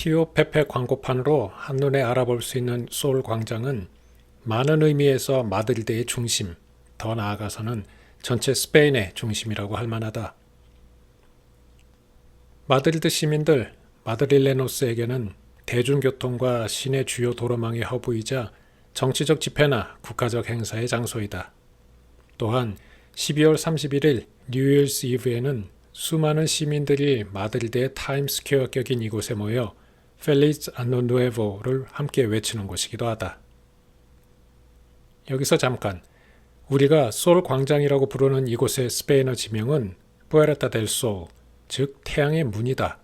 티오 페페 광고판으로 한눈에 알아볼 수 있는 소울 광장은 많은 의미에서 마드리드의 중심, 더 나아가서는 전체 스페인의 중심이라고 할 만하다. 마드리드 시민들 마드릴레노스에게는 대중교통과 시내 주요 도로망의 허브이자 정치적 집회나 국가적 행사의 장소이다. 또한 12월 31일 뉴이얼스 이브에는 수많은 시민들이 마드리드의 타임스퀘어 격인 이곳에 모여 펠리즈 아노 누에보를 함께 외치는 곳이기도 하다. 여기서 잠깐, 우리가 솔 광장이라고 부르는 이곳의 스페인어 지명은 푸에르타 델 솔, 즉 태양의 문이다.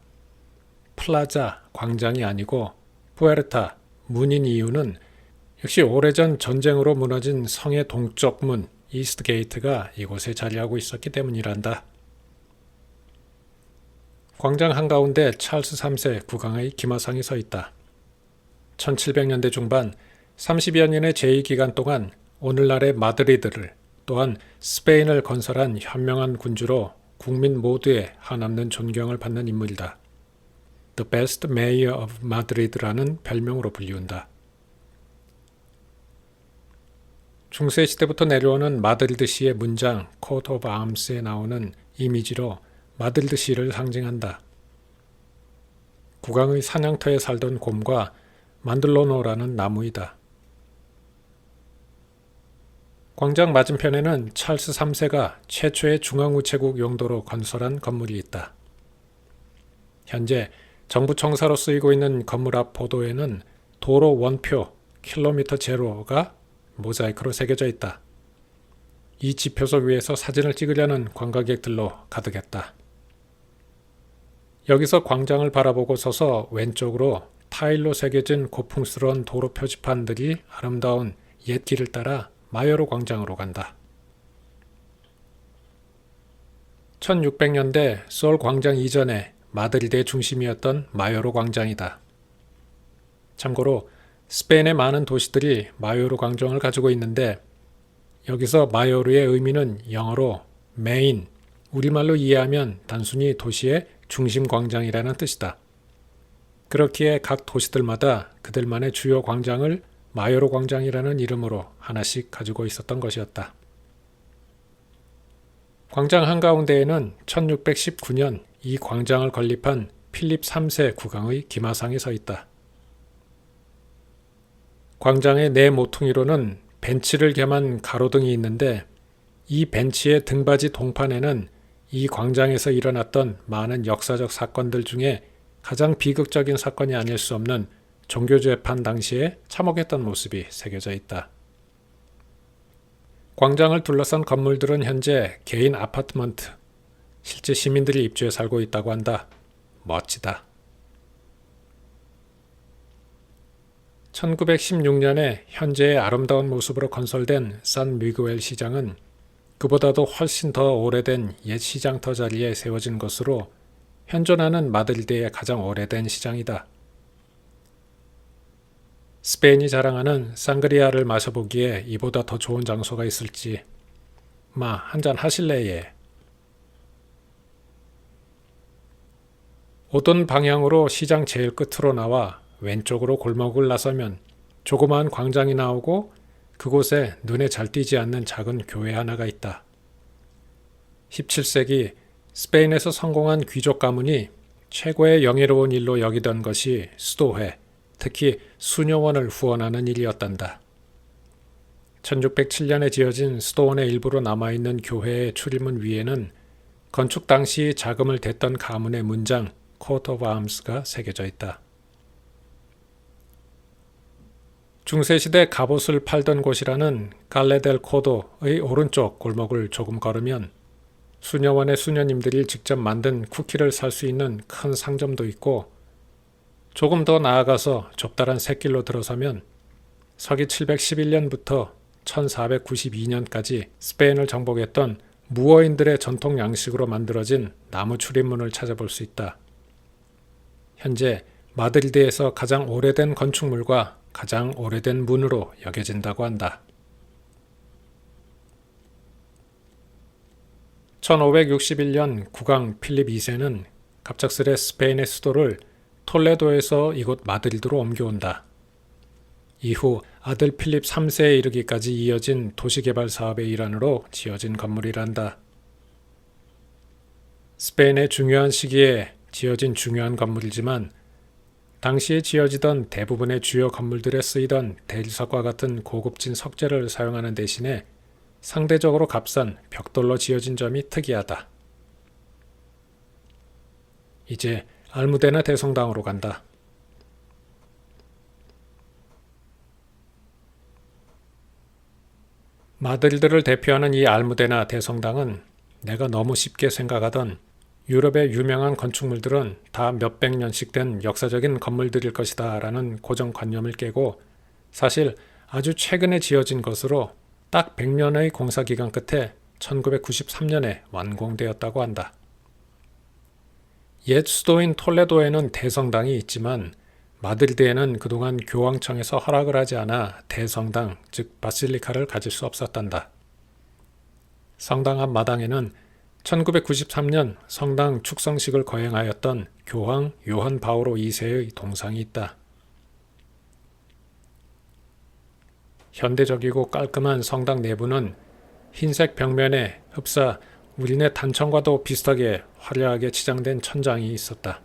플라자, 광장이 아니고 푸에르타, 문인 이유는 역시 오래전 전쟁으로 무너진 성의 동쪽 문, 이스트 게이트가 이곳에 자리하고 있었기 때문이란다. 광장 한가운데 찰스 3세 국왕의 기마상이 서 있다. 1700년대 중반 30여 년의 제2기간 동안 오늘날의 마드리드를 또한 스페인을 건설한 현명한 군주로 국민 모두의 한없는 존경을 받는 인물이다. The Best Mayor of Madrid라는 별명으로 불리운다. 중세시대부터 내려오는 마드리드시의 문장 Coat of Arms에 나오는 이미지로 마드리드시를 상징한다. 국왕의 사냥터에 살던 곰과 만들로노라는 나무이다. 광장 맞은편에는 찰스 3세가 최초의 중앙우체국 용도로 건설한 건물이 있다. 현재 정부 청사로 쓰이고 있는 건물 앞 보도에는 도로 원표 킬로미터 제로가 모자이크로 새겨져 있다. 이 지표석 위에서 사진을 찍으려는 관광객들로 가득했다. 여기서 광장을 바라보고 서서 왼쪽으로 타일로 새겨진 고풍스러운 도로 표지판들이 아름다운 옛 길을 따라 마요로 광장으로 간다. 1600년대 솔 광장 이전에 마드리드의 중심이었던 마요로 광장이다. 참고로 스페인의 많은 도시들이 마요로 광장을 가지고 있는데 여기서 마요르의 의미는 영어로 메인, 우리말로 이해하면 단순히 도시의 중심 광장이라는 뜻이다. 그렇기에 각 도시들마다 그들만의 주요 광장을 마요로 광장이라는 이름으로 하나씩 가지고 있었던 것이었다. 광장 한가운데에는 1619년 이 광장을 건립한 필립 3세 국왕의 기마상이 서 있다. 광장의 네 모퉁이로는 벤치를 겸한 가로등이 있는데 이 벤치의 등받이 동판에는 이 광장에서 일어났던 많은 역사적 사건들 중에 가장 비극적인 사건이 아닐 수 없는 종교재판 당시에 참혹했던 모습이 새겨져 있다. 광장을 둘러싼 건물들은 현재 개인 아파트먼트, 실제 시민들이 입주해 살고 있다고 한다. 멋지다. 1916년에 현재의 아름다운 모습으로 건설된 산 미구엘 시장은 그보다도 훨씬 더 오래된 옛 시장터 자리에 세워진 것으로 현존하는 마드리드의 가장 오래된 시장이다. 스페인이 자랑하는 상그리아를 마셔보기에 이보다 더 좋은 장소가 있을지. 한잔 하실래 예. 오던 방향으로 시장 제일 끝으로 나와 왼쪽으로 골목을 나서면 조그마한 광장이 나오고 그곳에 눈에 잘 띄지 않는 작은 교회 하나가 있다. 17세기 스페인에서 성공한 귀족 가문이 최고의 영예로운 일로 여기던 것이 수도회, 특히 수녀원을 후원하는 일이었단다. 1607년에 지어진 수도원의 일부로 남아있는 교회의 출입문 위에는 건축 당시 자금을 댔던 가문의 문장 Coat of Arms가 새겨져 있다. 중세시대 갑옷을 팔던 곳이라는 갈레델 코도의 오른쪽 골목을 조금 걸으면 수녀원의 수녀님들이 직접 만든 쿠키를 살 수 있는 큰 상점도 있고 조금 더 나아가서 좁다란 샛길로 들어서면 서기 711년부터 1492년까지 스페인을 정복했던 무어인들의 전통 양식으로 만들어진 나무 출입문을 찾아볼 수 있다. 현재 마드리드에서 가장 오래된 건축물과 가장 오래된 문으로 여겨진다고 한다. 1561년 국왕 필립 2세는 갑작스레 스페인의 수도를 톨레도에서 이곳 마드리드로 옮겨온다. 이후 아들 필립 3세에 이르기까지 이어진 도시개발 사업의 일환으로 지어진 건물이란다. 스페인의 중요한 시기에 지어진 중요한 건물이지만 당시에 지어지던 대부분의 주요 건물들에 쓰이던 대리석과 같은 고급진 석재를 사용하는 대신에 상대적으로 값싼 벽돌로 지어진 점이 특이하다. 이제 알무데나 대성당으로 간다. 마드리드를 대표하는 이 알무데나 대성당은 내가 너무 쉽게 생각하던 유럽의 유명한 건축물들은 다 몇백 년씩 된 역사적인 건물들일 것이다 라는 고정관념을 깨고 사실 아주 최근에 지어진 것으로 딱 100년의 공사기간 끝에 1993년에 완공되었다고 한다. 옛 수도인 톨레도에는 대성당이 있지만 마드리드에는 그동안 교황청에서 허락을 하지 않아 대성당, 즉 바실리카를 가질 수 없었단다. 성당 앞 마당에는 1993년 성당 축성식을 거행하였던 교황 요한 바오로 2세의 동상이 있다. 현대적이고 깔끔한 성당 내부는 흰색 벽면에 흡사 우리네 단청과도 비슷하게 화려하게 치장된 천장이 있었다.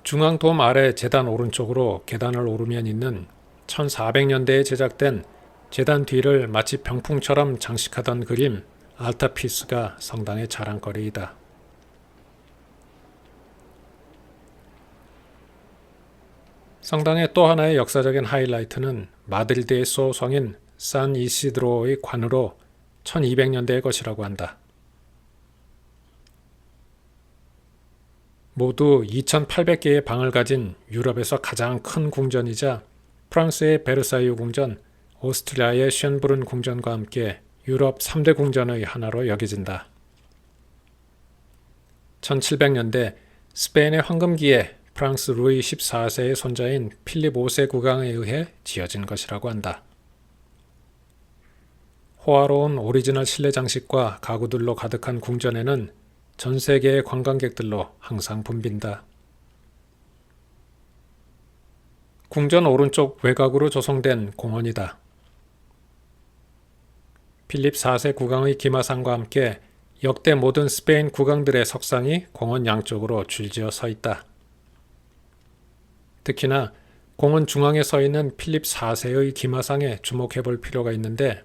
중앙돔 아래 제단 오른쪽으로 계단을 오르면 있는 1400년대에 제작된 제단 뒤를 마치 병풍처럼 장식하던 그림 알타피스가 성당의 자랑거리이다. 성당의 또 하나의 역사적인 하이라이트는 마드리드의 소성인 산 이시드로의 관으로 1200년대의 것이라고 한다. 모두 2800개의 방을 가진 유럽에서 가장 큰 궁전이자 프랑스의 베르사유 궁전, 오스트리아의 쉔브룬 궁전과 함께 유럽 3대 궁전의 하나로 여겨진다. 1700년대 스페인의 황금기에 프랑스 루이 14세의 손자인 필립 5세 국왕에 의해 지어진 것이라고 한다. 호화로운 오리지널 실내 장식과 가구들로 가득한 궁전에는 전 세계의 관광객들로 항상 붐빈다. 궁전 오른쪽 외곽으로 조성된 공원이다. 필립 4세 국왕의 기마상과 함께 역대 모든 스페인 국왕들의 석상이 공원 양쪽으로 줄지어 서 있다. 특히나 공원 중앙에 서 있는 필립 4세의 기마상에 주목해 볼 필요가 있는데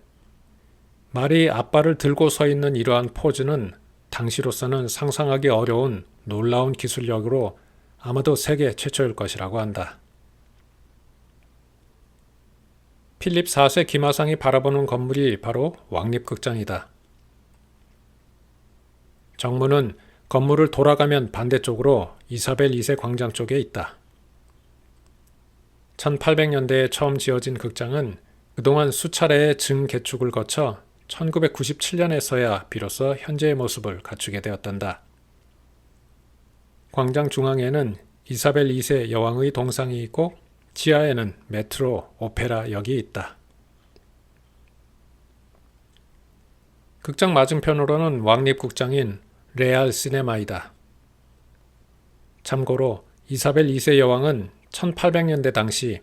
말이 앞발을 들고 서 있는 이러한 포즈는 당시로서는 상상하기 어려운 놀라운 기술력으로 아마도 세계 최초일 것이라고 한다. 필립 4세 기마상이 바라보는 건물이 바로 왕립극장이다. 정문은 건물을 돌아가면 반대쪽으로 이사벨 2세 광장 쪽에 있다. 1800년대에 처음 지어진 극장은 그동안 수차례의 증개축을 거쳐 1997년에서야 비로소 현재의 모습을 갖추게 되었단다. 광장 중앙에는 이사벨 2세 여왕의 동상이 있고 지하에는 메트로, 오페라 역이 있다. 극장 맞은편으로는 왕립극장인 레알 시네마이다. 참고로 이사벨 2세 여왕은 1800년대 당시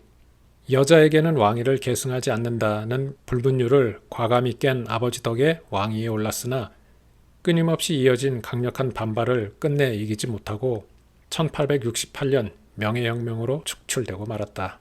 여자에게는 왕위를 계승하지 않는다는 불문율을 과감히 깬 아버지 덕에 왕위에 올랐으나 끊임없이 이어진 강력한 반발을 끝내 이기지 못하고 1868년 명예혁명으로 축출되고 말았다.